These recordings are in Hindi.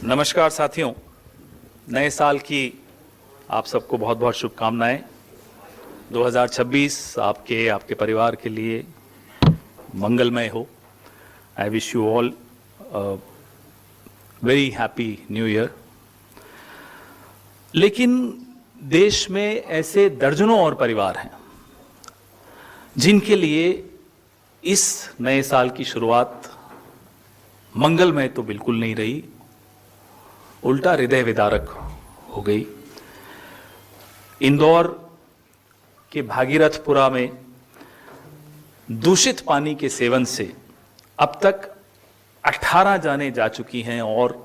नमस्कार साथियों, नए साल की आप सबको बहुत बहुत शुभकामनाएं। 2026 आपके परिवार के लिए मंगलमय हो। I wish you all very happy new year. लेकिन देश में ऐसे दर्जनों और परिवार हैं जिनके लिए इस नए साल की शुरुआत मंगलमय तो बिल्कुल नहीं रही, उल्टा हृदय विदारक हो गई। इंदौर के भागीरथपुरा में दूषित पानी के सेवन से अब तक 18 जानें जा चुकी हैं और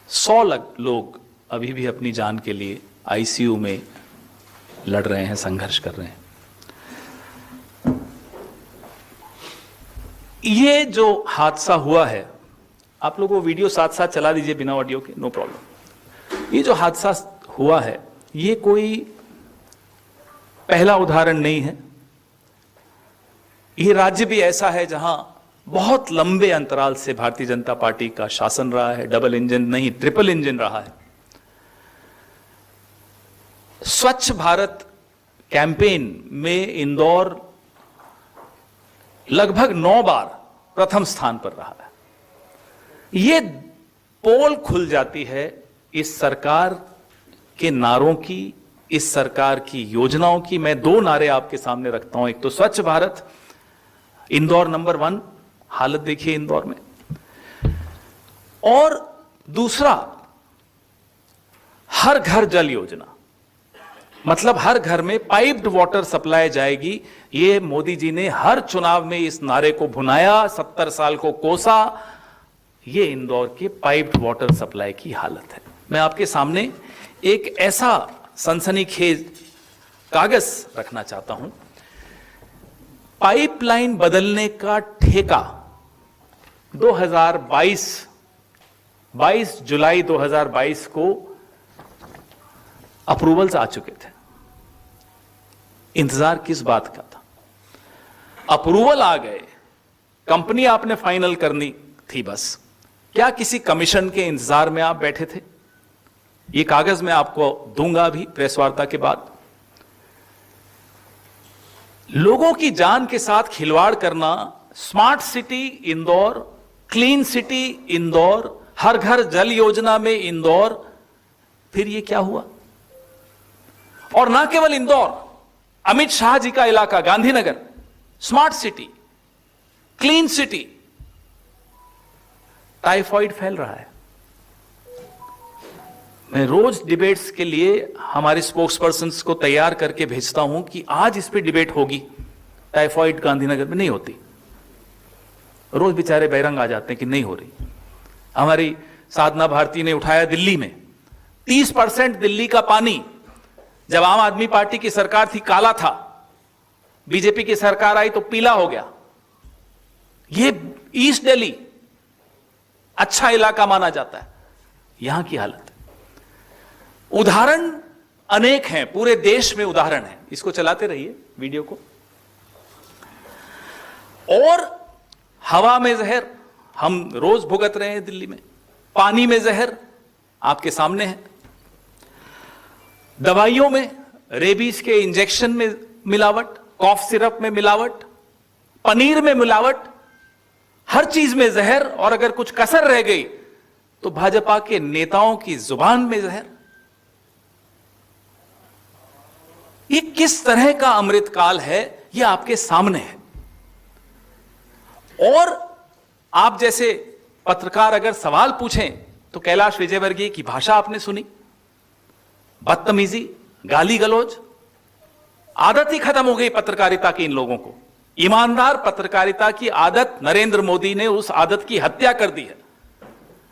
100 लोग अभी भी अपनी जान के लिए आईसीयू में लड़ रहे हैं, संघर्ष कर रहे हैं। ये जो हादसा हुआ है, आप लोगों को वीडियो साथ साथ चला दीजिए बिना ऑडियो के, नो प्रॉब्लम। ये जो हादसा हुआ है ये कोई पहला उदाहरण नहीं है। ये राज्य भी ऐसा है जहां बहुत लंबे अंतराल से भारतीय जनता पार्टी का शासन रहा है। डबल इंजन नहीं, ट्रिपल इंजन रहा है। स्वच्छ भारत कैंपेन में इंदौर लगभग 9 बार प्रथम स्थान पर रहा है। ये पोल खुल जाती है इस सरकार के नारों की, इस सरकार की योजनाओं की। मैं 2 नारे आपके सामने रखता हूं। एक तो स्वच्छ भारत, इंदौर नंबर 1, हालत देखिए इंदौर में। और दूसरा, हर घर जल योजना, मतलब हर घर में पाइप्ड वाटर सप्लाई जाएगी। ये मोदी जी ने हर चुनाव में इस नारे को भुनाया, 70 साल को कोसा। ये इंदौर के पाइप्ड वाटर सप्लाई की हालत है। मैं आपके सामने एक ऐसा सनसनीखेज कागज रखना चाहता हूं। पाइपलाइन बदलने का ठेका 22 जुलाई 2022 को अप्रूवल्स आ चुके थे। इंतजार किस बात का था? अप्रूवल आ गए, कंपनी आपने फाइनल करनी थी बस। क्या किसी कमीशन के इंतजार में आप बैठे थे? ये कागज मैं आपको दूंगा अभी प्रेस वार्ता के बाद। लोगों की जान के साथ खिलवाड़ करना, smart city Indore, clean city Indore, हर घर जल योजना में इंदौर, फिर ये क्या हुआ? और ना केवल इंदौर, अमित शाह जी का इलाका Gandhinagar, smart city, clean city, typhoid फैल रहा है। मैं रोज डिबेट्स के लिए हमारे स्पोक्स पर्सन्स को तैयार करके भेजता हूं कि आज इस पे डिबेट होगी। टाइफॉइड गांधीनगर में नहीं होती। रोज बेचारे बैरंग आ जाते हैं कि नहीं हो रही। हमारी साधना भारती ने उठाया दिल्ली में 30% दिल्ली का पानी जब आम आदमी पार्टी की सरकार थी काला था, बीजेपी की सरकार आई तो पीला हो गया। ये ईस्ट दिल्ली अच्छा इलाका माना जाता है, यहां की हालत। उदाहरण अनेक हैं, पूरे देश में उदाहरण है। इसको चलाते रहिए वीडियो को। और हवा में जहर हम रोज भुगत रहे हैं दिल्ली में। पानी में जहर आपके सामने है। दवाइयों में, रेबीज के इंजेक्शन में मिलावट, कॉफ सिरप में मिलावट, पनीर में मिलावट, हर चीज में जहर। और अगर कुछ कसर रह गई तो भाजपा के नेताओं की जुबान में जहर। ये किस तरह का अमृतकाल है, ये आपके सामने है। और आप जैसे पत्रकार अगर सवाल पूछें तो कैलाश विजयवर्गीय की भाषा आपने सुनी, बदतमीजी, गाली गलौज, आदत ही खत्म हो गई पत्रकारिता की इन लोगों को। ईमानदार पत्रकारिता की आदत, नरेंद्र मोदी ने उस आदत की हत्या कर दी है।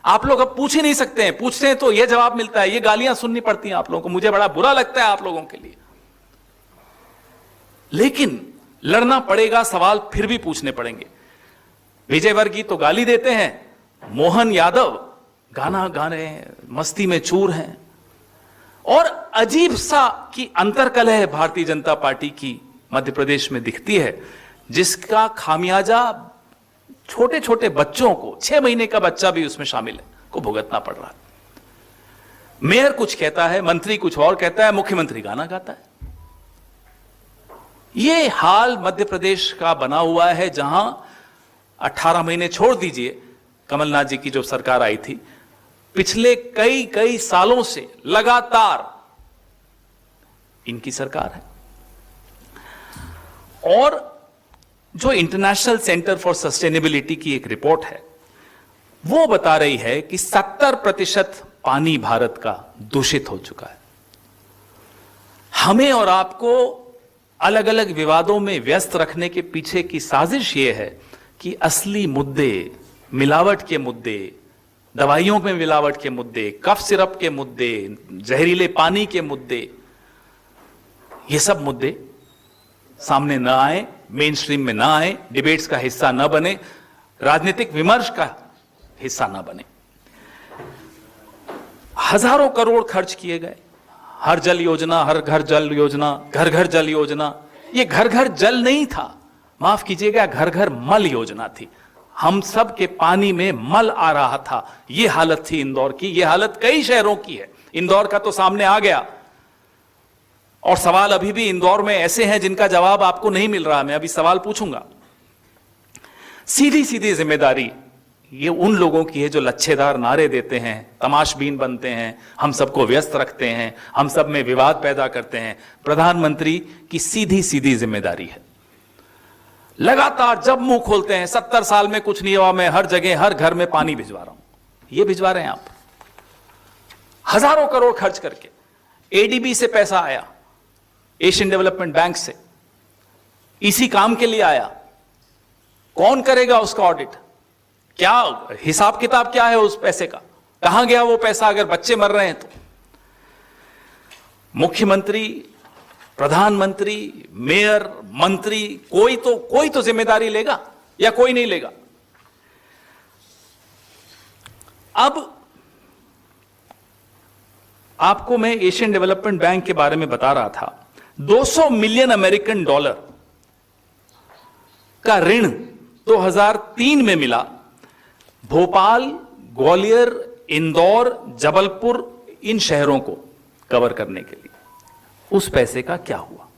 आप लोग अब पूछ ही नहीं सकते हैं, पूछते हैं तो यह जवाब मिलता है। ये गालियां सुननी पड़ती हैं आप लोगों को। मुझे बड़ा बुरा लगता है आप लोगों के लिए, लेकिन लड़ना पड़ेगा, सवाल फिर भी पूछने पड़ेंगे। विजयवर्गीय तो गाली देते हैं, मोहन यादव गाना गा रहे हैं, मस्ती में चूर हैं। और अजीब सा की अंतर्कलह भारतीय जनता पार्टी की मध्य प्रदेश में दिखती है, जिसका खामियाजा छोटे छोटे बच्चों को, 6 महीने का बच्चा भी उसमें शामिल है, को भुगतना पड़ रहा है। मेयर कुछ कहता है, मंत्री कुछ और कहता है, मुख्यमंत्री गाना गाता है। ये हाल मध्य प्रदेश का बना हुआ है, जहां 18 महीने छोड़ दीजिए, कमलनाथ जी की जो सरकार आई थी, पिछले कई सालों से लगातार इनकी सरकार है। और जो इंटरनेशनल सेंटर फॉर सस्टेनेबिलिटी की एक रिपोर्ट है, वो बता रही है कि 70% पानी भारत का दूषित हो चुका है। हमें और आपको अलग अलग विवादों में व्यस्त रखने के पीछे की साजिश यह है कि असली मुद्दे, मिलावट के मुद्दे, दवाइयों में मिलावट के मुद्दे, कफ सिरप के मुद्दे, जहरीले पानी के मुद्दे, ये सब मुद्दे सामने न आए, मेन स्ट्रीम में ना आए, डिबेट्स का हिस्सा न बने, राजनीतिक विमर्श का हिस्सा न बने। हजारों करोड़ खर्च किए गए, हर जल योजना, हर घर जल योजना, घर घर जल योजना। ये घर घर जल नहीं था, माफ कीजिएगा, घर घर मल योजना थी। हम सब के पानी में मल आ रहा था। ये हालत थी इंदौर की, ये हालत कई शहरों की है। इंदौर का तो सामने आ गया, और सवाल अभी भी इंदौर में ऐसे हैं जिनका जवाब आपको नहीं मिल रहा। मैं अभी सवाल पूछूंगा। सीधी सीधी जिम्मेदारी ये उन लोगों की है जो लच्छेदार नारे देते हैं, तमाशबीन बनते हैं, हम सबको व्यस्त रखते हैं, हम सब में विवाद पैदा करते हैं। प्रधानमंत्री की सीधी सीधी जिम्मेदारी है। लगातार जब मुंह खोलते हैं, 70 साल में कुछ नहीं हुआ, मैं हर जगह हर घर में पानी भिजवा रहा हूं। ये भिजवा रहे हैं आप, हजारों करोड़ खर्च करके। एडीबी से पैसा आया, एशियन डेवलपमेंट बैंक से, इसी काम के लिए आया। कौन करेगा उसका ऑडिट? क्या हिसाब किताब क्या है उस पैसे का? कहां गया वो पैसा अगर बच्चे मर रहे हैं तो? मुख्यमंत्री, प्रधानमंत्री, मेयर, मंत्री, कोई तो जिम्मेदारी लेगा या कोई नहीं लेगा? अब आपको मैं एशियन डेवलपमेंट बैंक के बारे में बता रहा था। 200 मिलियन अमेरिकन डॉलर का ऋण 2003 में मिला भोपाल, ग्वालियर, इंदौर, जबलपुर, इन शहरों को कवर करने के लिए। उस पैसे का क्या हुआ?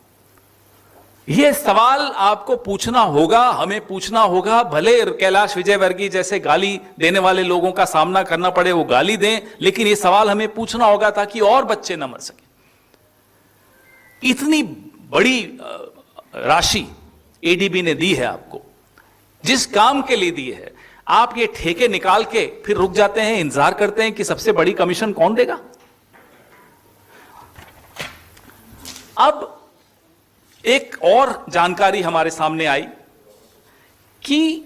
यह सवाल आपको पूछना होगा, हमें पूछना होगा। भले कैलाश विजयवर्गीय जैसे गाली देने वाले लोगों का सामना करना पड़े, वो गाली दें, लेकिन यह सवाल हमें पूछना होगा ताकि और बच्चे न मर सके। इतनी बड़ी राशि एडीबी ने दी है आपको, जिस काम के लिए दी है, आप ये ठेके निकाल के फिर रुक जाते हैं, इंतजार करते हैं कि सबसे बड़ी कमीशन कौन देगा। अब एक और जानकारी हमारे सामने आई कि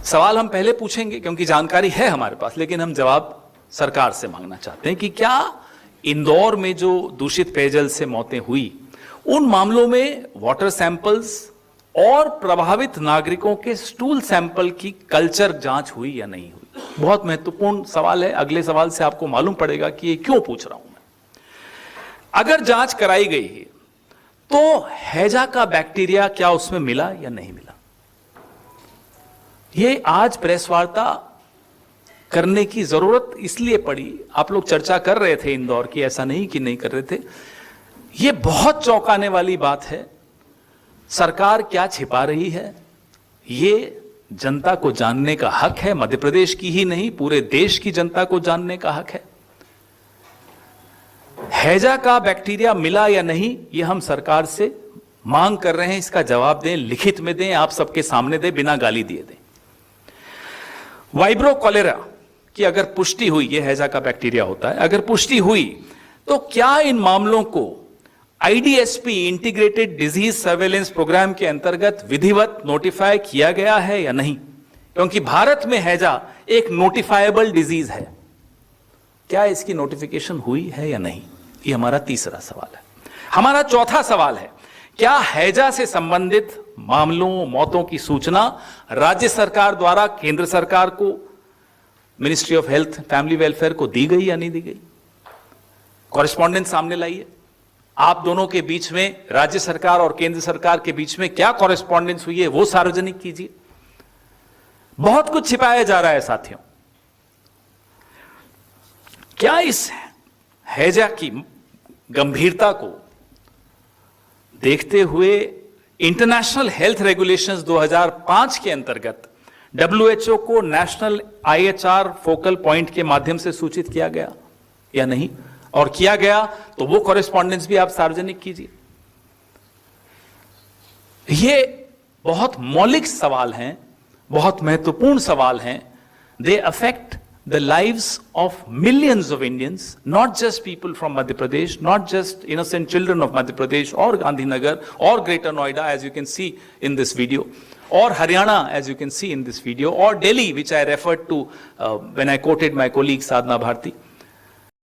सवाल हम पहले पूछेंगे क्योंकि जानकारी है हमारे पास, लेकिन हम जवाब सरकार से मांगना चाहते हैं कि क्या इंदौर में जो दूषित पेयजल से मौतें हुई, उन मामलों में वाटर सैंपल्स और प्रभावित नागरिकों के स्टूल सैंपल की कल्चर जांच हुई या नहीं हुई? बहुत महत्वपूर्ण सवाल है। अगले सवाल से आपको मालूम पड़ेगा कि ये क्यों पूछ रहा हूं मैं। अगर जांच कराई गई है तो हैजा का बैक्टीरिया क्या उसमें मिला या नहीं मिला? ये आज प्रेस वार्ता करने की जरूरत इसलिए पड़ी, आप लोग चर्चा कर रहे थे इंदौर की, ऐसा नहीं कि नहीं कर रहे थे। ये बहुत चौंकाने वाली बात है। सरकार क्या छिपा रही है, ये जनता को जानने का हक है। मध्य प्रदेश की ही नहीं, पूरे देश की जनता को जानने का हक है। हैजा का बैक्टीरिया मिला या नहीं, ये हम सरकार से मांग कर रहे हैं। इसका जवाब दें, लिखित में दें, आप सबके सामने दें, बिना गाली दिए दें। वाइब्रो कॉलेरा की अगर पुष्टि हुई, ये हैजा का बैक्टीरिया होता है, अगर पुष्टि हुई तो क्या इन मामलों को IDSP integrated disease surveillance programme के अंतर्गत विधिवत नोटिफाई किया गया है या नहीं? क्योंकि भारत में हैजा एक नोटिफाइबल डिजीज है। क्या इसकी नोटिफिकेशन हुई है या नहीं? ये हमारा तीसरा सवाल है। हमारा चौथा सवाल है, क्या हैजा से संबंधित मामलों, मौतों की सूचना राज्य सरकार द्वारा केंद्र सरकार को, ministry of health family welfare को दी गई या नहीं दी गई? कॉरेस्पॉन्डेंस सामने लाइए। आप दोनों के बीच में, राज्य सरकार और केंद्र सरकार के बीच में क्या कॉरेस्पॉन्डेंस हुई है, वो सार्वजनिक कीजिए। बहुत कुछ छिपाया जा रहा है साथियों। क्या इस हैजा की गंभीरता को देखते हुए इंटरनेशनल हेल्थ रेगुलेशंस 2005 के अंतर्गत WHO को नेशनल IHR फोकल पॉइंट के माध्यम से सूचित किया गया या नहीं? और किया गया तो वो कॉरेस्पॉन्डेंस भी आप सार्वजनिक कीजिए। ये बहुत मौलिक सवाल हैं, बहुत महत्वपूर्ण सवाल हैं। They affect the lives of millions of Indians, not just people from Madhya Pradesh, not just innocent children of Madhya Pradesh or Gandhinagar or Greater Noida, as you can see in this video, or Haryana, as you can see in this video, or Delhi, which I referred to when I quoted my colleague Sadhna Bharti.